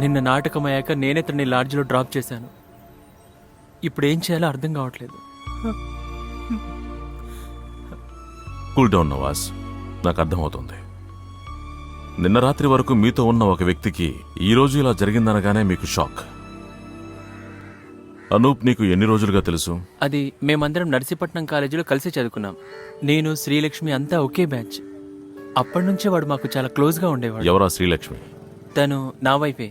నిన్న నాటకం అయ్యాక నేనే తనని లాడ్జ్లో డ్రాప్ చేశాను. ఇప్పుడు ఏం చేయాలో అర్థం కావట్లేదు. కూల్ డౌన్ నవాజ్, నాకు అర్థమవుతుంది. నిన్న రాత్రి వరకు మీతో ఉన్న ఒక వ్యక్తికి ఈరోజు ఇలా జరిగిందనగానే మీకు షాక్. అనూప్ నీకు ఎన్ని రోజులుగా తెలుసు? అది మేమందరం నర్సీపట్నం కాలేజీలో కలిసి చదువుకున్నాం. నేను, శ్రీలక్ష్మి అంతా ఒకే బ్యాచ్. అప్పటి నుంచే వాడు మాకు చాలా క్లోజ్గా ఉండేవాడు. ఎవరా శ్రీలక్ష్మి? తను నా వైఫే.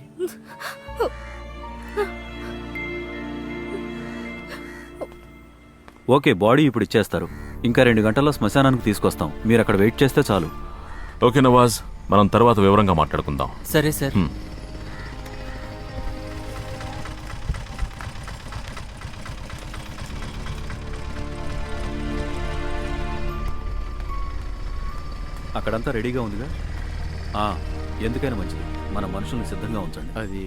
ఓకే, బాడీ ఇప్పుడు ఇచ్చేస్తారు. ఇంకా 2 గంటల్లో శ్మశానానికి తీసుకొస్తాం. మీరు అక్కడ వెయిట్ చేస్తే చాలు. ఓకే నవాజ్, మనం తర్వాత వివరంగా మాట్లాడుకుందాం. సరే సార్. అక్కడంతా రెడీగా ఉందిగా? ఎందుకైనా మంచిది, మన మనుషుల్ని సిద్ధంగా ఉంచండి. అది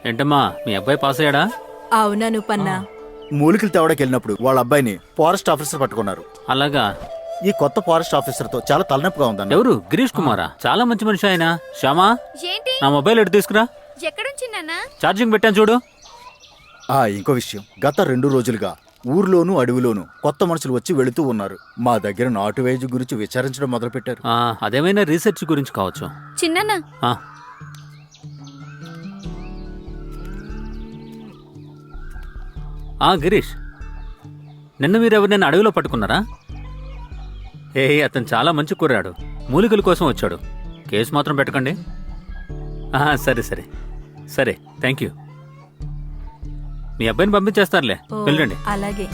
ఏంటమ్మా, మీ అబ్బాయి పాస్ అయ్యాడా? అవునా నువ్వన్నా? మూలికలు తేవడానికి వెళ్ళినప్పుడు వాళ్ళ అబ్బాయిని ఫారెస్ట్ ఆఫీసర్ పట్టుకున్నారు. అలాగా? ఈ కొత్త ఫారెస్ట్ ఆఫీసర్ తో చాలా తలనొప్పిగా ఉందన్న. ఎవరు? గిరీష్ కుమారా? చాలా మంచి మనిషి ఆయన. శ్యామా, నా మొబైల్ ఎటు తీసుకురా. ఛార్జింగ్ పెట్టాను చూడు. ఇంకో విషయం, గత 2 రోజులుగా ఊర్లోనూ అడవిలోనూ కొత్త మనుషులు వచ్చి వెళుతూ ఉన్నారు. మా దగ్గర నాటు వైద్యం గురించి విచారించడం మొదలు పెట్టారు. అదేమైనా రీసెర్చ్ గురించి కావచ్చు. చిన్ననా? గిరీష్, నిన్న మీరు ఎవరినైనా అడవిలో పట్టుకున్నారా? అతను చాలా మంచి కుర్రాడు, మూలికల కోసం వచ్చాడు. కేసు మాత్రం పెట్టకండి. సరే సరే సరే, థ్యాంక్ యూ. మీ అబ్బాయిని పంపించేస్తారులే, వెళ్ళండి. అలాగే.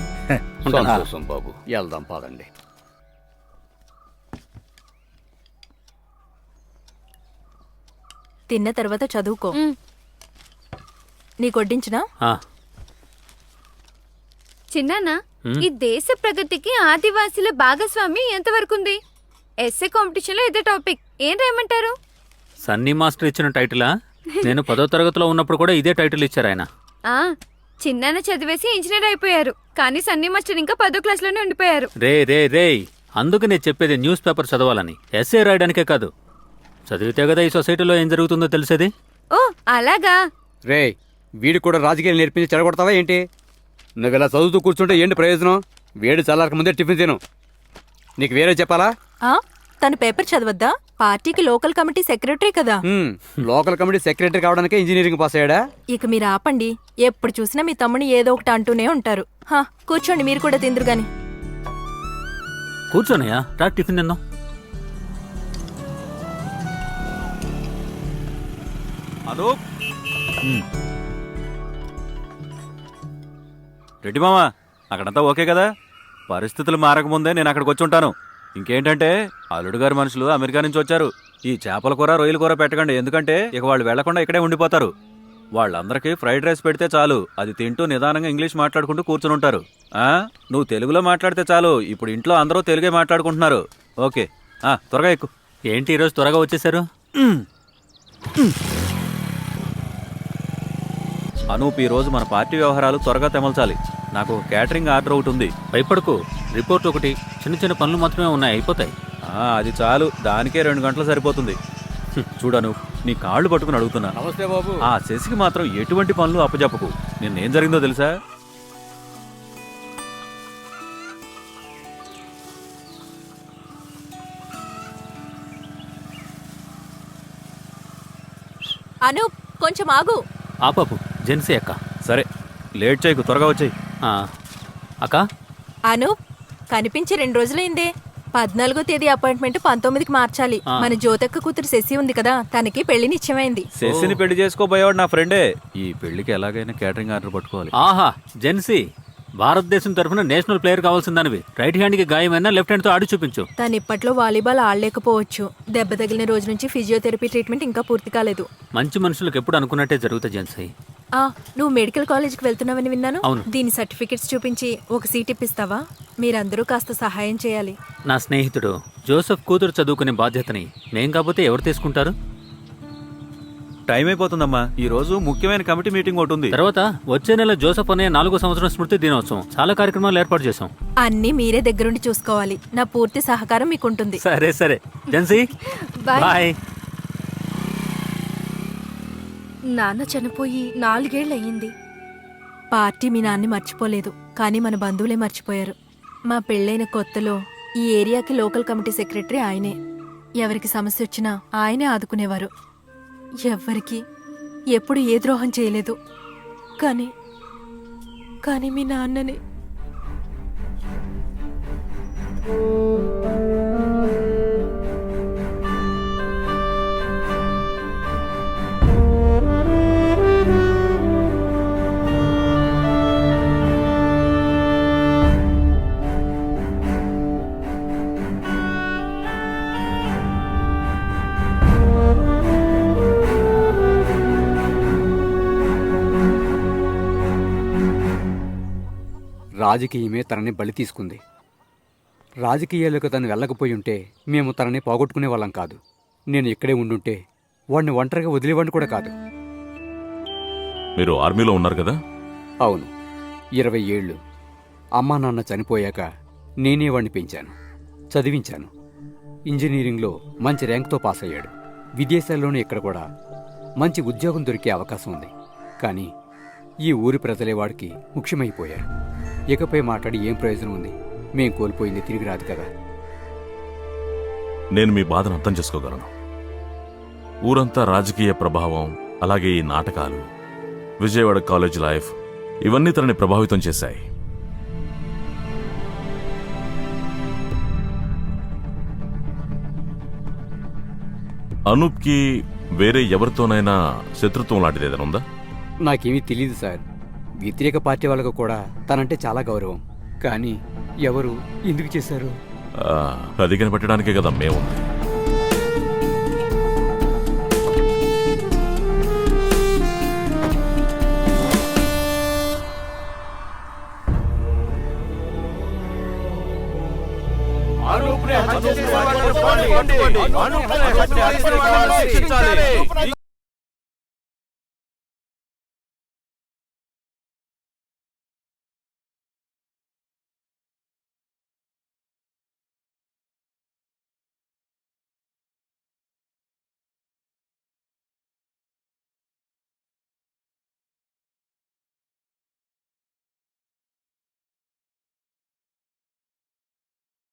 సంతోషం బాబు, వెళ్దాం పదండి. తిన్న తర్వాత చదువుకో. నీకు వడ్డించినా? చిన్నానా, ఈ దేశ ప్రగతికి ఆదివాసీల భాగస్వామి ఎంతవరకు ఉంది? ఎస్ఏ కాంపిటీషన్ లో ఇదే టాపిక్. ఏం రాయమంటారు? సన్నీ మాస్టర్ ఇచ్చిన టైటిలా? నేను 10వ తరగతిలో ఉన్నప్పుడు కూడా ఇదే టైటిల్ ఇచ్చారు ఆయన. చిన్నాన్న చదివేసి ఇంజనీర్ అయిపోయారు, కానీ సన్నీ మాస్టర్ ఇంకా 10వ క్లాస్ లోనే ఉండిపోయారు. రే రే రే, అందుకు నేను చెప్పేది న్యూస్ పేపర్ చదవాలని, ఎస్ఏ రాయడానికే కాదు. చదివితే కదా ఈ సొసైటీలో ఏం జరుగుతుందో తెలిసేది. ఓ అలాగా. రే వీడికి కూడా రాజకీయాలు నేర్పించి చెడగొడతావా ఏంటి? నువ్వు ఇలా చదువుతూ కూర్చుంటే ఏంటి ప్రయోజనం? వేడి చల్లారక ముందే టిఫిన్ తిను. నీకు వేరే చెప్పాలా? ఆ తను పేపర్ చదవద్దా? పార్టీకి లోకల్ కమిటీ సెక్రటరీ కదా. లోకల్ కమిటీ సెక్రటరీ కావడానికే ఇంజనీరింగ్ పాస్ అయ్యాడా? ఇక మీరు ఆపండి. ఎప్పుడు చూసినా మీ తమ్ముని ఏదో ఒకటి అంటూనే ఉంటారు. హా, కూర్చోండి, మీరు కూడా తిందురు గాని. కూర్చోనయ్యా, రా టిఫిన్ తిందాం. అనూప్ రెడ్డి మామా, అక్కడంతా ఓకే కదా? పరిస్థితులు మారకముందే నేను అక్కడికి వచ్చి ఉంటాను. ఇంకేంటంటే అల్లుడు గారి మనుషులు అమెరికా నుంచి వచ్చారు. ఈ చేపల కూర రొయ్యల కూర పెట్టకండి, ఎందుకంటే ఇక వాళ్ళు వెళ్లకుండా ఇక్కడే ఉండిపోతారు. వాళ్ళందరికీ ఫ్రైడ్ రైస్ పెడితే చాలు, అది తింటూ నిదానంగా ఇంగ్లీష్ మాట్లాడుకుంటూ కూర్చుని ఉంటారు. నువ్వు తెలుగులో మాట్లాడితే చాలు, ఇప్పుడు ఇంట్లో అందరూ తెలుగే మాట్లాడుకుంటున్నారు. ఓకే, త్వరగా ఎక్కు. ఏంటి ఈరోజు త్వరగా వచ్చేసారు? అనూప్, ఈ రోజు మన పార్టీ వ్యవహారాలు త్వరగా తెమల్చాలి. నాకు క్యాటరింగ్ ఆర్డర్ ఒకటి ఉంది. భయపడకు, రిపోర్ట్ ఒకటి, చిన్న చిన్న పనులు మాత్రమే ఉన్నాయి, అయిపోతాయి. అది చాలు, దానికే 2 గంటలు సరిపోతుంది. చూడను, నీ కాళ్ళు పట్టుకుని అడుగుతున్నా. నమస్తే బాబు. ఆ శశికి మాత్రం ఎటువంటి పనులు అప్పచెప్పకు. నిన్నేం జరిగిందో తెలుసా? అనూప్, కొంచెం ఆగు. ఆపాపు, జెన్సీ అక్క. సరే, లేట్ చేయకు, త్వరగా వచ్చేయి. ఆ, అక్క అనూప్, కనిపించి 2 రోజులైందే. 14వ తేదీ అపాయింట్మెంట్ 19కి మార్చాలి. మన జ్యోతక్క కూతురు శశి ఉంది కదా, తనకి పెళ్లి నిశ్చయమైంది. శశిని పెళ్లి చేసుకోబోయేవాడు నా ఫ్రెండే. ఈ పెళ్లికి ఎలాగైనా క్యాటరింగ్ ఆర్డర్ పట్టుకోవాలి. ఆహా, జెన్సీ, భారతదేశం తరఫున నేషనల్ ప్లేయర్ కావాల్సిందానివి. రైట్ హ్యాండ్ కి గాయమైనా లెఫ్ట్ హ్యాండ్ తో ఆడి చూపించు. తను ఇప్పట్లో వాలీబాల్ ఆడలేకపోవచ్చు. దెబ్బ తగిలిన రోజు నుంచి ఫిజియోథెరపీ ట్రీట్మెంట్ ఇంకా పూర్తి కాలేదు. మంచి మనుషులకు ఎప్పుడు అనుకున్నట్టే జరుగుతుంది జెన్సీ. నువ్వు మెడికల్ కాలేజ్కి వెళ్తున్నావని విన్నాను. అవును. దీని సర్టిఫికెట్స్ చూపించి ఒక సీట్ ఇప్పిస్తావా? మీరందరూ కాస్త సహాయం చేయాలి. నా స్నేహితుడు జోసెఫ్ కూతురు చదువుకునే బాధ్యతని మేం కాకపోతే ఎవరు తీసుకుంటారు? టైం అయిపోతుందమ్మా. ఈ రోజు ముఖ్యమైన కమిటీ మీటింగ్ ఒకటి ఉంది. తర్వాత వచ్చే నెల జోసెఫ్ అనే 4వ సంవత్సరం స్మృతి దినోత్సవం, చాలా కార్యక్రమాలు ఏర్పాటు చేశాం. అన్నీ మీరే దగ్గరుండి చూసుకోవాలి. నా పూర్తి సహకారం మీకుంటుంది. సరే సరే జెన్సీ, బాయ్. బాయ్. నాన్న చనిపోయి 4 ఏళ్ళు అయ్యింది. పార్టీ మీ నాన్ని మర్చిపోలేదు, కానీ మన బంధువులే మర్చిపోయారు. మా పెళ్ళైన కొత్తలో ఈ ఏరియాకి లోకల్ కమిటీ సెక్రటరీ ఆయనే. ఎవరికి సమస్య వచ్చినా ఆయనే ఆదుకునేవారు. ఎవ్వరికి ఎప్పుడు ఏ ద్రోహం చేయలేదు. కానీ మీ నాన్నని రాజకీయమే తనని బలి తీసుకుంది. రాజకీయాలకు తను వెళ్ళకపోయి ఉంటే మేము తనని పోగొట్టుకునే వాళ్ళం కాదు. నేను ఇక్కడే ఉండుంటే వాడిని ఒంటరిగా వదిలేవాడిని కూడా కాదు. మీరు ఆర్మీలో ఉన్నారు కదా? అవును, 20 ఏళ్ళు. అమ్మా నాన్న చనిపోయాక నేనే వాడిని పెంచాను, చదివించాను. ఇంజనీరింగ్లో మంచి ర్యాంక్తో పాస్ అయ్యాడు. విదేశాల్లోనే ఇక్కడ కూడా మంచి ఉద్యోగం దొరికే అవకాశం ఉంది. కానీ ఈ ఊరి ప్రజలే వాడికి ముఖ్యమైపోయారు. ఇకపై మాట్లాడి ఏం ప్రయోజనం ఉంది? మేం కోల్పోయింది తిరిగి రాదు కదా. నేను మీ బాధను అర్థం చేసుకోగలను. ఊరంతా రాజకీయ ప్రభావం, అలాగే ఈ నాటకాలు, విజయవాడ కాలేజ్ లైఫ్, ఇవన్నీ తనని ప్రభావితం చేశాయి. అనూప్కి వేరే ఎవరితోనైనా శత్రుత్వం లాంటిది ఏదైనా ఉందా? నాకేమీ తెలియదు సార్. వ్యతిరేక పార్టీ వాళ్ళకు కూడా తనంటే చాలా గౌరవం. కానీ ఎవరు ఎందుకు చేశారు? అది కనిపెట్టడానికే కదా మేము. అనూప్ని హత్య చేసిన వాడిని పట్టుకోండి.